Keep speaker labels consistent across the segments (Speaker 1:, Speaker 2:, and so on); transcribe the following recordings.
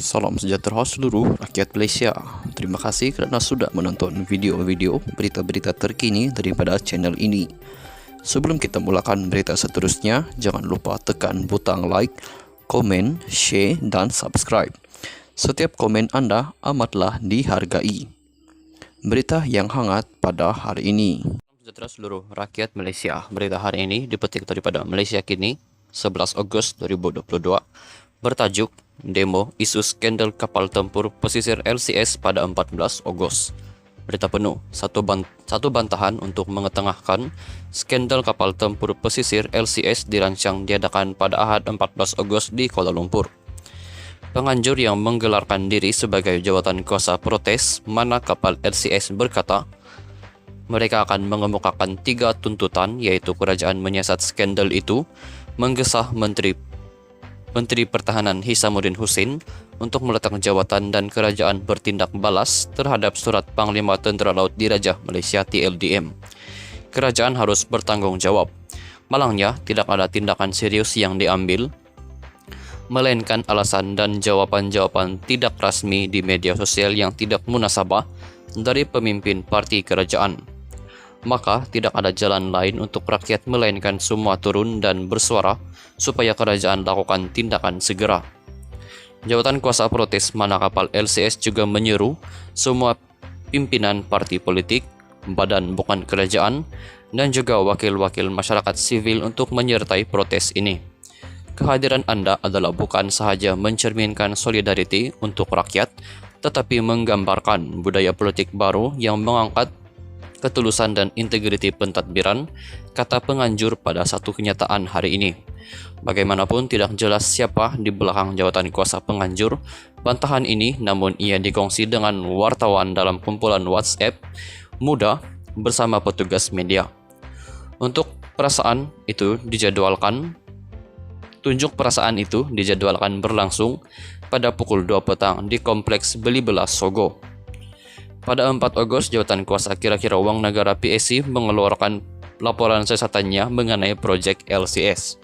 Speaker 1: Salam sejahtera seluruh rakyat Malaysia. Terima kasih kerana sudah menonton video-video berita-berita terkini daripada channel ini. Sebelum kita mulakan berita seterusnya, jangan lupa tekan butang like, komen, share dan subscribe. Setiap komen anda amatlah dihargai. Berita yang hangat pada hari ini. Salam sejahtera seluruh rakyat Malaysia. Berita hari ini dipetik daripada Malaysia Kini, 11 Ogos 2022. Bertajuk Demo Isu Skandal Kapal Tempur Pesisir LCS pada 14 Ogos. Berita penuh, satu bantahan untuk mengetengahkan skandal kapal tempur pesisir LCS dirancang diadakan pada Ahad 14 Ogos di Kuala Lumpur. Penganjur yang menggelarkan diri sebagai jawatan kuasa protes mana kapal LCS berkata, mereka akan mengemukakan 3 tuntutan, yaitu kerajaan menyiasat skandal itu, menggesah Menteri Pertahanan Hishamuddin Hussein untuk meletak jawatan dan kerajaan bertindak balas terhadap surat Panglima Tentera Laut Diraja Malaysia TLDM. Kerajaan harus bertanggung jawab. Malangnya, tidak ada tindakan serius yang diambil, melainkan alasan dan jawapan-jawapan tidak rasmi di media sosial yang tidak munasabah dari pemimpin parti kerajaan. Maka tidak ada jalan lain untuk rakyat melainkan semua turun dan bersuara supaya kerajaan lakukan tindakan segera. Jawatan kuasa protes mana kapal LCS juga menyeru semua pimpinan parti politik, badan bukan kerajaan, dan juga wakil-wakil masyarakat sivil untuk menyertai protes ini. Kehadiran anda adalah bukan sahaja mencerminkan solidariti untuk rakyat, tetapi menggambarkan budaya politik baru yang mengangkat ketulusan dan integriti pentadbiran, kata penganjur pada satu kenyataan hari ini. Bagaimanapun tidak jelas siapa di belakang jawatan kuasa penganjur bantahan ini, namun ia dikongsi dengan wartawan dalam kumpulan WhatsApp muda bersama petugas media. Tunjuk perasaan itu dijadwalkan berlangsung pada pukul 2 petang di Kompleks Belibelah Sogo. Pada 4 Ogos, jawatan kuasa kira-kira wang negara PSC mengeluarkan laporan siasatannya mengenai proyek LCS.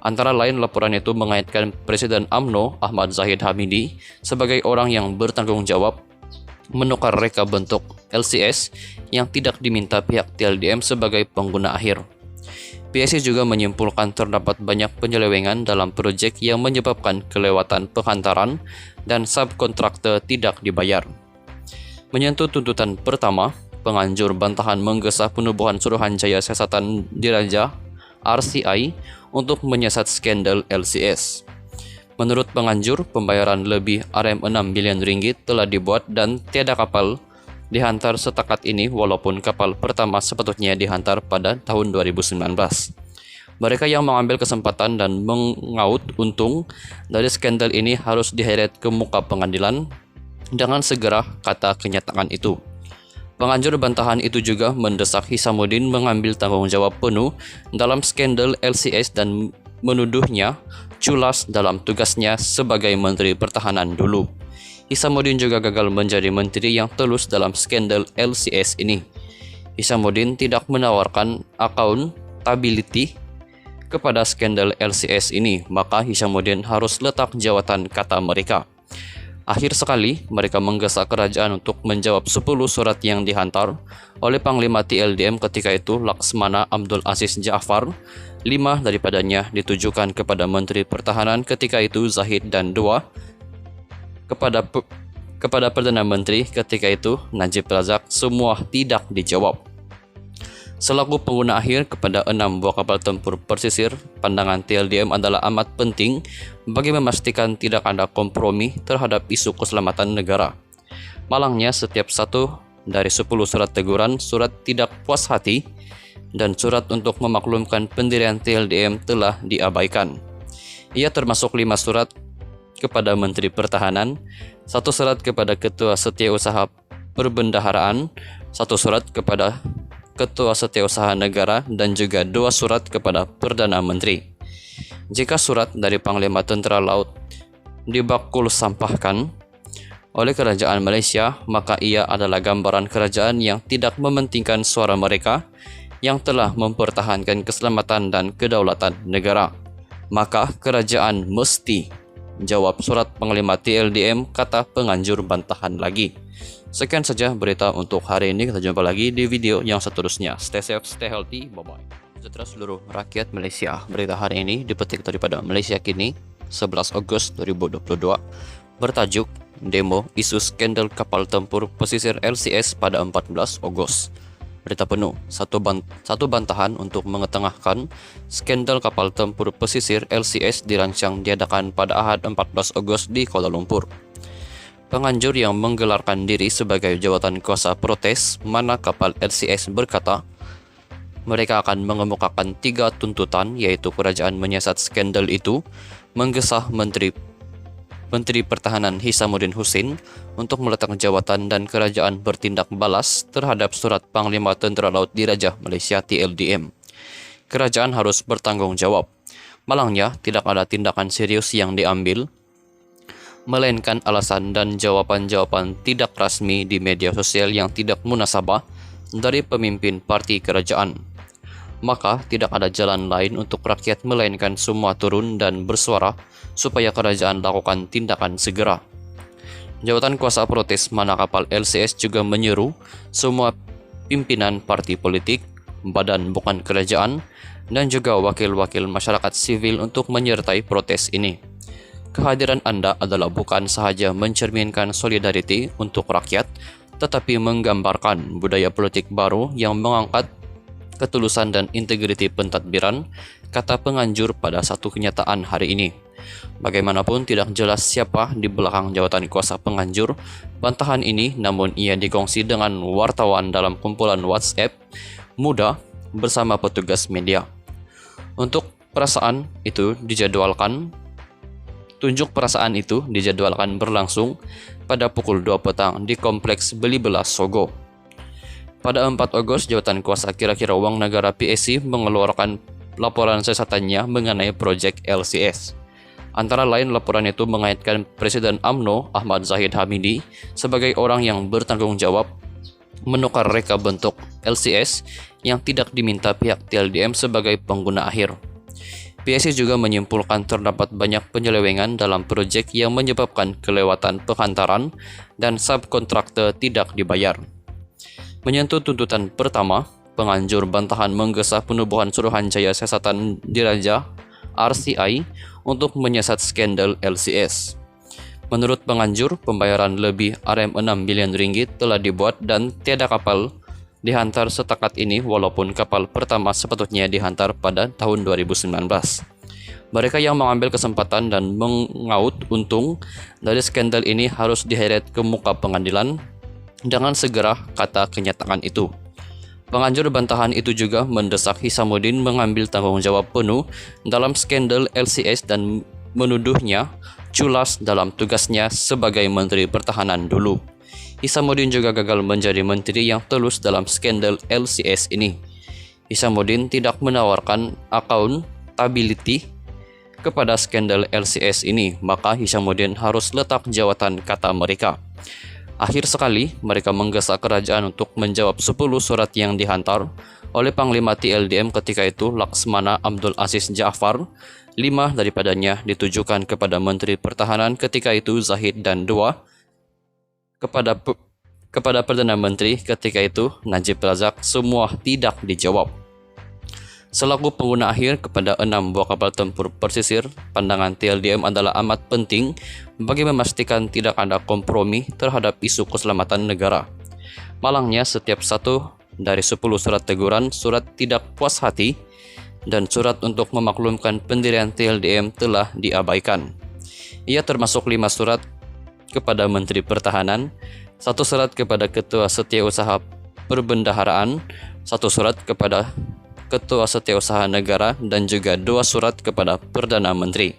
Speaker 1: Antara lain, laporan itu mengaitkan Presiden UMNO Ahmad Zahid Hamidi sebagai orang yang bertanggung jawab menukar reka bentuk LCS yang tidak diminta pihak TLDM sebagai pengguna akhir. PSC juga menyimpulkan terdapat banyak penyelewengan dalam proyek yang menyebabkan kelewatan penghantaran dan subkontraktor tidak dibayar. Menyentuh tuntutan pertama, penganjur bantahan menggesah penubuhan Suruhanjaya Siasatan Diraja RCI untuk menyiasat skandal LCS. Menurut penganjur, pembayaran lebih RM6 bilion ringgit telah dibuat dan tiada kapal dihantar setakat ini, walaupun kapal pertama sepatutnya dihantar pada tahun 2019. Mereka yang mengambil kesempatan dan mengaut untung dari skandal ini harus diheret ke muka pengadilan dengan segera, kata kenyataan itu. Penganjur bantahan itu juga mendesak Hishamuddin mengambil tanggung jawab penuh dalam skandal LCS dan menuduhnya culas dalam tugasnya sebagai Menteri Pertahanan dulu. Hishamuddin juga gagal menjadi menteri yang tulus dalam skandal LCS ini. Hishamuddin tidak menawarkan accountability kepada skandal LCS ini, maka Hishamuddin harus letak jawatan, kata mereka. Akhir sekali, mereka menggesa kerajaan untuk menjawab 10 surat yang dihantar oleh Panglima TLDM ketika itu, Laksmana Abdul Aziz Jaafar. 5 daripadanya ditujukan kepada Menteri Pertahanan ketika itu Zahid, dan 2 kepada Perdana Menteri ketika itu Najib Razak. Semua tidak dijawab. Selaku pengguna akhir kepada 6 buah kapal tempur pesisir, pandangan TLDM adalah amat penting bagi memastikan tidak ada kompromi terhadap isu keselamatan negara. Malangnya, setiap satu dari 10 surat teguran, surat tidak puas hati, dan surat untuk memaklumkan pendirian TLDM telah diabaikan. Ia termasuk 5 surat kepada Menteri Pertahanan, 1 surat kepada Ketua Setiausaha Perbendaharaan, 1 surat kepada Ketua Setiausaha Negara, dan juga 2 surat kepada Perdana Menteri. Jika surat dari Panglima Tentera Laut dibakul sampahkan oleh kerajaan Malaysia, maka ia adalah gambaran kerajaan yang tidak mementingkan suara mereka yang telah mempertahankan keselamatan dan kedaulatan negara. Maka kerajaan mesti jawab surat Panglima TLDM, kata penganjur bantahan lagi. Sekian saja berita untuk hari ini. Kita jumpa lagi di video yang seterusnya. Stay safe, stay healthy, bye-bye. Sejahtera seluruh rakyat Malaysia. Berita hari ini dipetik daripada Malaysia Kini, 11 Ogos 2022. Bertajuk Demo Isu Skandal Kapal Tempur Pesisir LCS pada 14 Ogos. Berita penuh, satu bantahan untuk mengetengahkan skandal kapal tempur pesisir LCS dirancang diadakan pada Ahad 14 Ogos di Kuala Lumpur. Penganjur yang menggelarkan diri sebagai jawatan kuasa protes mana kapal LCS berkata, mereka akan mengemukakan 3 tuntutan, yaitu kerajaan menyiasat skandal itu, menggesah Menteri Pertahanan Hisamuddin Hussein untuk meletak jawatan, dan kerajaan bertindak balas terhadap surat Panglima Tentera Laut Diraja Malaysia TLDM. Kerajaan harus bertanggung jawab. Malangnya, tidak ada tindakan serius yang diambil, melainkan alasan dan jawaban-jawaban tidak rasmi di media sosial yang tidak munasabah dari pemimpin parti kerajaan. Maka tidak ada jalan lain untuk rakyat melainkan semua turun dan bersuara supaya kerajaan lakukan tindakan segera. Jawatan kuasa protes mana kapal LCS juga menyeru semua pimpinan parti politik, badan bukan kerajaan, dan juga wakil-wakil masyarakat sivil untuk menyertai protes ini. Kehadiran Anda adalah bukan sahaja mencerminkan solidariti untuk rakyat, tetapi menggambarkan budaya politik baru yang mengangkat ketulusan dan integriti pentadbiran, kata penganjur pada satu kenyataan hari ini. Bagaimanapun tidak jelas siapa di belakang jawatan kuasa penganjur bantahan ini, namun ia digongsi dengan wartawan dalam kumpulan WhatsApp muda bersama petugas media. Tunjuk perasaan itu dijadwalkan berlangsung pada pukul 2 petang di Kompleks Belibelah Sogo. Pada 4 Ogos, jawatan kuasa kira-kira wang negara PSC mengeluarkan laporan siasatannya mengenai proyek LCS. Antara lain, laporan itu mengaitkan Presiden UMNO Ahmad Zahid Hamidi sebagai orang yang bertanggung jawab menukar reka bentuk LCS yang tidak diminta pihak TLDM sebagai pengguna akhir. PSC juga menyimpulkan terdapat banyak penyelewengan dalam proyek yang menyebabkan kelewatan penghantaran dan subkontraktor tidak dibayar. Menyentuh tuntutan pertama, penganjur bantahan menggesa penubuhan Suruhanjaya Siasatan Diraja RCI untuk menyiasat skandal LCS. Menurut penganjur, pembayaran lebih RM6 bilion ringgit telah dibuat dan tiada kapal dihantar setakat ini, walaupun kapal pertama sepatutnya dihantar pada tahun 2019. Mereka yang mengambil kesempatan dan mengaut untung dari skandal ini harus diheret ke muka pengadilan dengan segera, kata kenyataan itu. Penganjur bantahan itu juga mendesak Hisamuddin mengambil tanggung jawab penuh dalam skandal LCS dan menuduhnya culas dalam tugasnya sebagai Menteri Pertahanan dulu. Hisamuddin juga gagal menjadi menteri yang tulus dalam skandal LCS ini. Hisamuddin tidak menawarkan accountability kepada skandal LCS ini, maka Hisamuddin harus letak jawatan, kata mereka. Akhir sekali, mereka menggesa kerajaan untuk menjawab 10 surat yang dihantar oleh Panglima TLDM ketika itu, Laksmana Abdul Aziz Jaafar. 5 daripadanya ditujukan kepada Menteri Pertahanan ketika itu Zahid, dan 2 kepada Perdana Menteri ketika itu Najib Razak. Semua tidak dijawab. Selaku pengguna akhir kepada 6 buah kapal tempur pesisir, pandangan TLDM adalah amat penting bagi memastikan tidak ada kompromi terhadap isu keselamatan negara. Malangnya, setiap satu dari 10 surat teguran, surat tidak puas hati, dan surat untuk memaklumkan pendirian TLDM telah diabaikan. Ia termasuk 5 surat kepada Menteri Pertahanan, 1 surat kepada Ketua Setiausaha Perbendaharaan, 1 surat kepada Ketua Setiausaha Negara, dan juga 2 surat kepada Perdana Menteri.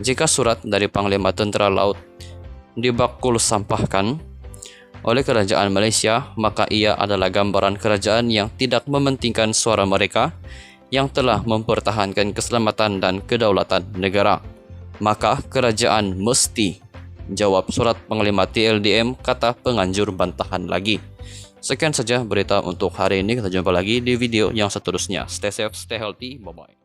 Speaker 1: Jika surat dari Panglima Tentera Laut dibakul sampahkan oleh kerajaan Malaysia, maka ia adalah gambaran kerajaan yang tidak mementingkan suara mereka yang telah mempertahankan keselamatan dan kedaulatan negara. Maka kerajaan mesti jawab surat Panglima TLDM, kata penganjur bantahan lagi. Sekian saja berita untuk hari ini. Kita jumpa lagi di video yang seterusnya. Stay safe, stay healthy, bye-bye.